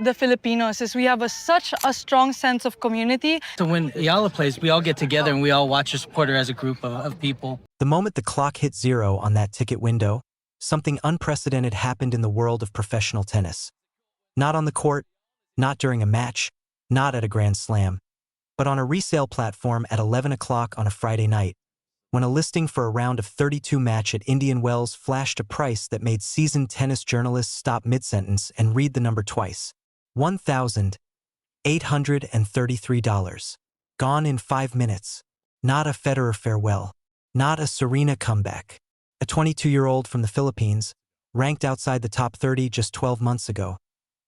the Filipinos is we have such a strong sense of community. So when Eala plays, we all get together and we all watch her support her as a group of people. The moment the clock hit 0 on that ticket window, something unprecedented happened in the world of professional tennis. Not on the court, not during a match, not at a Grand Slam, but on a resale platform at 11 o'clock on a Friday night, when a listing for a round of 32 match at Indian Wells flashed a price that made seasoned tennis journalists stop mid-sentence and read the number twice. $1,833. Gone in 5 minutes. Not a Federer farewell. Not a Serena comeback. A 22-year-old from the Philippines, ranked outside the top 30 just 12 months ago,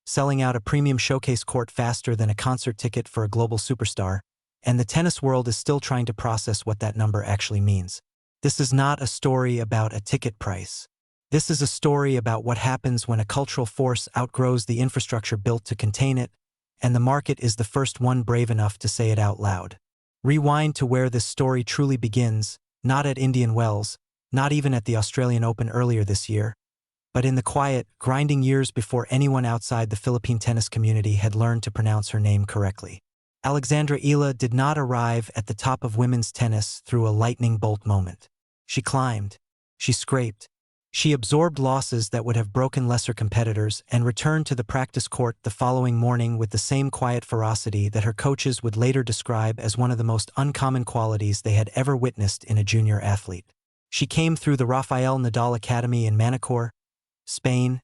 selling out a premium showcase court faster than a concert ticket for a global superstar, and the tennis world is still trying to process what that number actually means. This is not a story about a ticket price. This is a story about what happens when a cultural force outgrows the infrastructure built to contain it, and the market is the first one brave enough to say it out loud. Rewind to where this story truly begins, not at Indian Wells, not even at the Australian Open earlier this year, but in the quiet, grinding years before anyone outside the Philippine tennis community had learned to pronounce her name correctly. Alexandra Eala did not arrive at the top of women's tennis through a lightning bolt moment. She climbed. She scraped. She absorbed losses that would have broken lesser competitors and returned to the practice court the following morning with the same quiet ferocity that her coaches would later describe as one of the most uncommon qualities they had ever witnessed in a junior athlete. She came through the Rafael Nadal Academy in Manacor, Spain,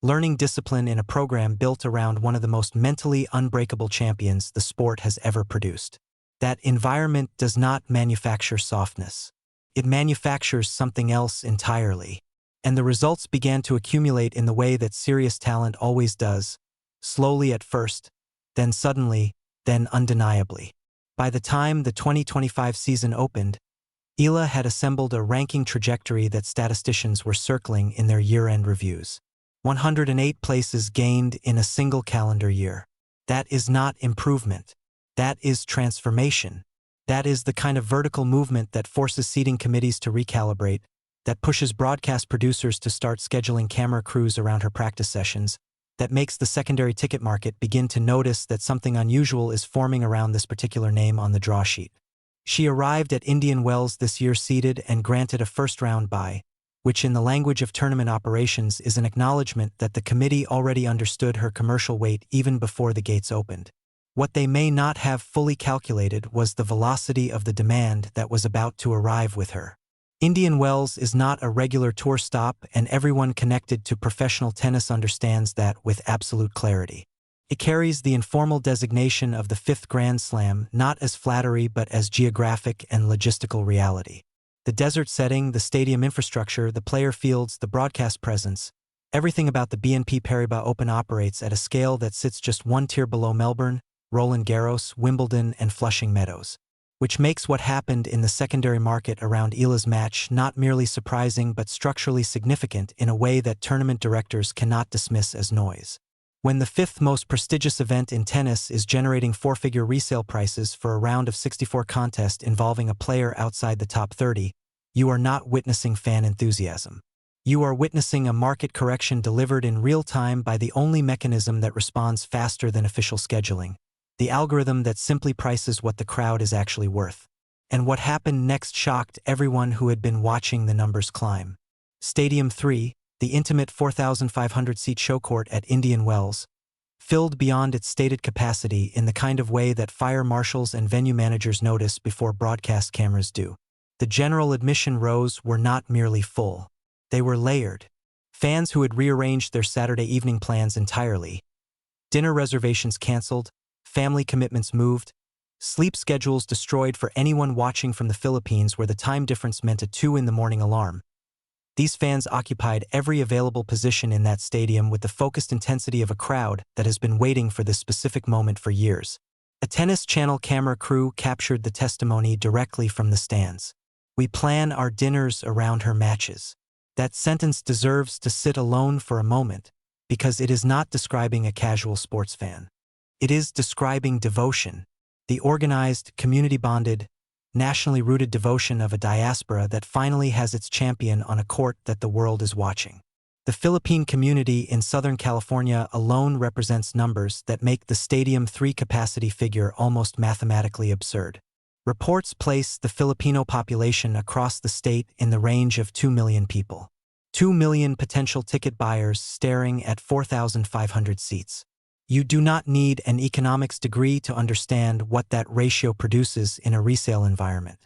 learning discipline in a program built around one of the most mentally unbreakable champions the sport has ever produced. That environment does not manufacture softness. It manufactures something else entirely. And the results began to accumulate in the way that serious talent always does, slowly at first, then suddenly, then undeniably. By the time the 2025 season opened, Eala had assembled a ranking trajectory that statisticians were circling in their year-end reviews. 108 places gained in a single calendar year. That is not improvement. That is transformation. That is the kind of vertical movement that forces seating committees to recalibrate, that pushes broadcast producers to start scheduling camera crews around her practice sessions, that makes the secondary ticket market begin to notice that something unusual is forming around this particular name on the draw sheet. She arrived at Indian Wells this year seeded and granted a first-round bye, which in the language of tournament operations is an acknowledgement that the committee already understood her commercial weight even before the gates opened. What they may not have fully calculated was the velocity of the demand that was about to arrive with her. Indian Wells is not a regular tour stop, and everyone connected to professional tennis understands that with absolute clarity. It carries the informal designation of the 5th Grand Slam not as flattery but as geographic and logistical reality. The desert setting, the stadium infrastructure, the player fields, the broadcast presence, everything about the BNP Paribas Open operates at a scale that sits just one tier below Melbourne, Roland Garros, Wimbledon, and Flushing Meadows, which makes what happened in the secondary market around Eala's match not merely surprising but structurally significant in a way that tournament directors cannot dismiss as noise. When the 5th most prestigious event in tennis is generating 4-figure resale prices for a round of 64 contest involving a player outside the top 30, you are not witnessing fan enthusiasm. You are witnessing a market correction delivered in real time by the only mechanism that responds faster than official scheduling, the algorithm that simply prices what the crowd is actually worth. And what happened next shocked everyone who had been watching the numbers climb. Stadium 3, the intimate 4,500-seat show court at Indian Wells, filled beyond its stated capacity in the kind of way that fire marshals and venue managers notice before broadcast cameras do. The general admission rows were not merely full. They were layered. Fans who had rearranged their Saturday evening plans entirely. Dinner reservations canceled, family commitments moved, sleep schedules destroyed for anyone watching from the Philippines where the time difference meant a 2 a.m. alarm. These fans occupied every available position in that stadium with the focused intensity of a crowd that has been waiting for this specific moment for years. A Tennis Channel camera crew captured the testimony directly from the stands. "We plan our dinners around her matches." That sentence deserves to sit alone for a moment, because it is not describing a casual sports fan. It is describing devotion, the organized, community-bonded, nationally rooted devotion of a diaspora that finally has its champion on a court that the world is watching. The Philippine community in Southern California alone represents numbers that make the Stadium 3 capacity figure almost mathematically absurd. Reports place the Filipino population across the state in the range of 2 million people. 2 million potential ticket buyers staring at 4,500 seats. You do not need an economics degree to understand what that ratio produces in a resale environment.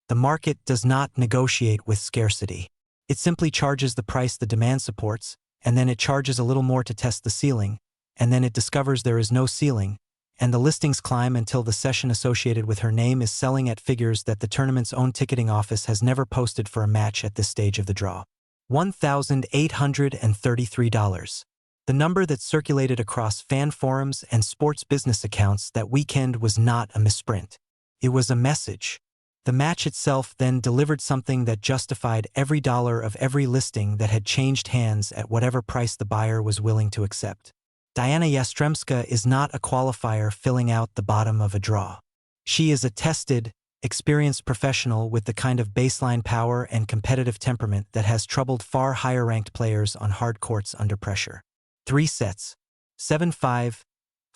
The market does not negotiate with scarcity. It simply charges the price the demand supports, and then it charges a little more to test the ceiling, and then it discovers there is no ceiling, and the listings climb until the session associated with her name is selling at figures that the tournament's own ticketing office has never posted for a match at this stage of the draw. $1,833. The number that circulated across fan forums and sports business accounts that weekend was not a misprint. It was a message. The match itself then delivered something that justified every dollar of every listing that had changed hands at whatever price the buyer was willing to accept. Dayana Yastremska is not a qualifier filling out the bottom of a draw. She is a tested, experienced professional with the kind of baseline power and competitive temperament that has troubled far higher-ranked players on hard courts under pressure. 3 sets. 7-5,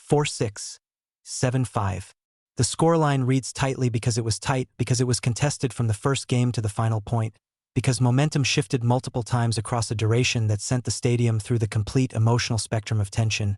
4-6, 7-5. The scoreline reads tightly because it was tight, because it was contested from the first game to the final point, because momentum shifted multiple times across a duration that sent the stadium through the complete emotional spectrum of tension,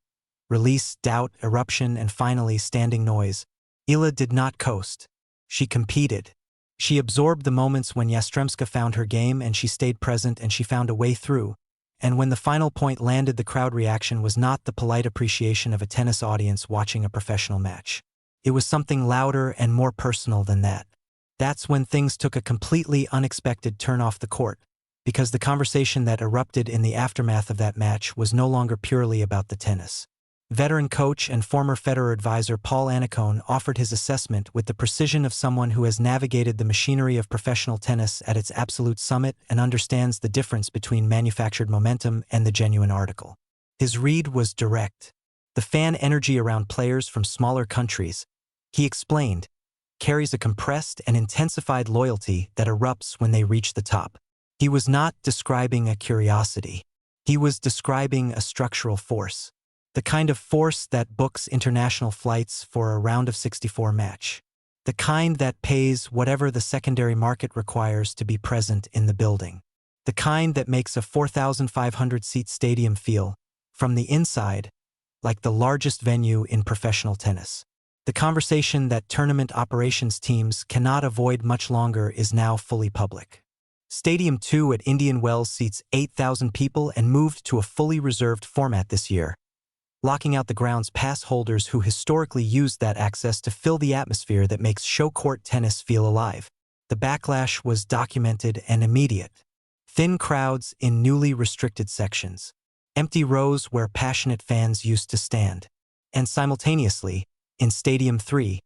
release, doubt, eruption, and finally standing noise. Eala did not coast. She competed. She absorbed the moments when Yastremska found her game and she stayed present and she found a way through. And when the final point landed, the crowd reaction was not the polite appreciation of a tennis audience watching a professional match. It was something louder and more personal than that. That's when things took a completely unexpected turn off the court, because the conversation that erupted in the aftermath of that match was no longer purely about the tennis. Veteran coach and former Federer advisor Paul Annacone offered his assessment with the precision of someone who has navigated the machinery of professional tennis at its absolute summit and understands the difference between manufactured momentum and the genuine article. His read was direct. The fan energy around players from smaller countries, he explained, carries a compressed and intensified loyalty that erupts when they reach the top. He was not describing a curiosity. He was describing a structural force. The kind of force that books international flights for a round of 64 match. The kind that pays whatever the secondary market requires to be present in the building. The kind that makes a 4,500-seat stadium feel, from the inside, like the largest venue in professional tennis. The conversation that tournament operations teams cannot avoid much longer is now fully public. Stadium 2 at Indian Wells seats 8,000 people and moved to a fully reserved format this year, locking out the ground's pass holders who historically used that access to fill the atmosphere that makes show court tennis feel alive. The backlash was documented and immediate. Thin crowds in newly restricted sections. Empty rows where passionate fans used to stand. And simultaneously, in Stadium 3,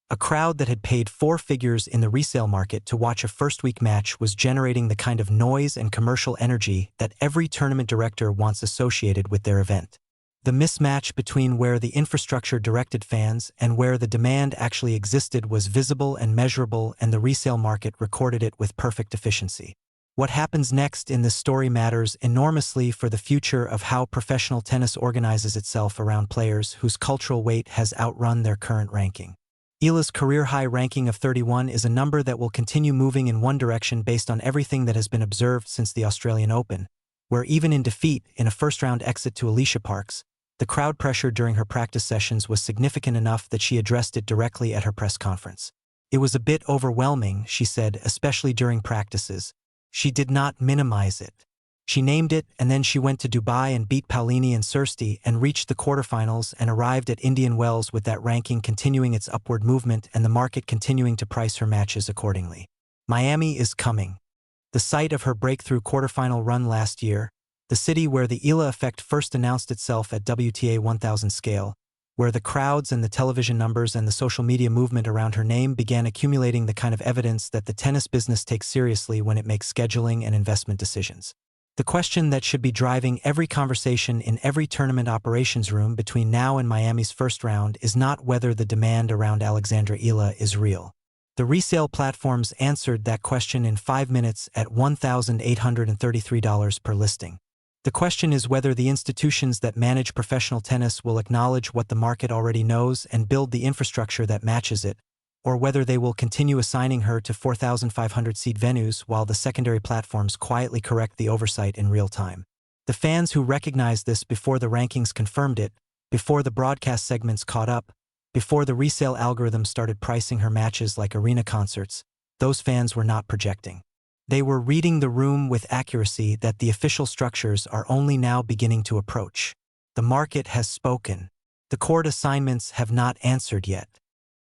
a crowd that had paid 4 figures in the resale market to watch a first-week match was generating the kind of noise and commercial energy that every tournament director wants associated with their event. The mismatch between where the infrastructure directed fans and where the demand actually existed was visible and measurable, and the resale market recorded it with perfect efficiency. What happens next in this story matters enormously for the future of how professional tennis organizes itself around players whose cultural weight has outrun their current ranking. Eala's career-high ranking of 31 is a number that will continue moving in one direction based on everything that has been observed since the Australian Open, where even in defeat in a first-round exit to Alicia Parks, the crowd pressure during her practice sessions was significant enough that she addressed it directly at her press conference. It was a bit overwhelming, she said, especially during practices. She did not minimize it. She named it, and then she went to Dubai and beat Paolini and Sursti and reached the quarterfinals and arrived at Indian Wells with that ranking continuing its upward movement and the market continuing to price her matches accordingly. Miami is coming. The site of her breakthrough quarterfinal run last year, the city where the Eala effect first announced itself at WTA 1000 scale, where the crowds and the television numbers and the social media movement around her name began accumulating the kind of evidence that the tennis business takes seriously when it makes scheduling and investment decisions. The question that should be driving every conversation in every tournament operations room between now and Miami's first round is not whether the demand around Alexandra Eala is real. The resale platforms answered that question in 5 minutes at $1,833 per listing. The question is whether the institutions that manage professional tennis will acknowledge what the market already knows and build the infrastructure that matches it, or whether they will continue assigning her to 4,500-seat venues while the secondary platforms quietly correct the oversight in real time. The fans who recognized this before the rankings confirmed it, before the broadcast segments caught up, before the resale algorithm started pricing her matches like arena concerts, those fans were not projecting. They were reading the room with accuracy that the official structures are only now beginning to approach. The market has spoken. The court assignments have not answered yet.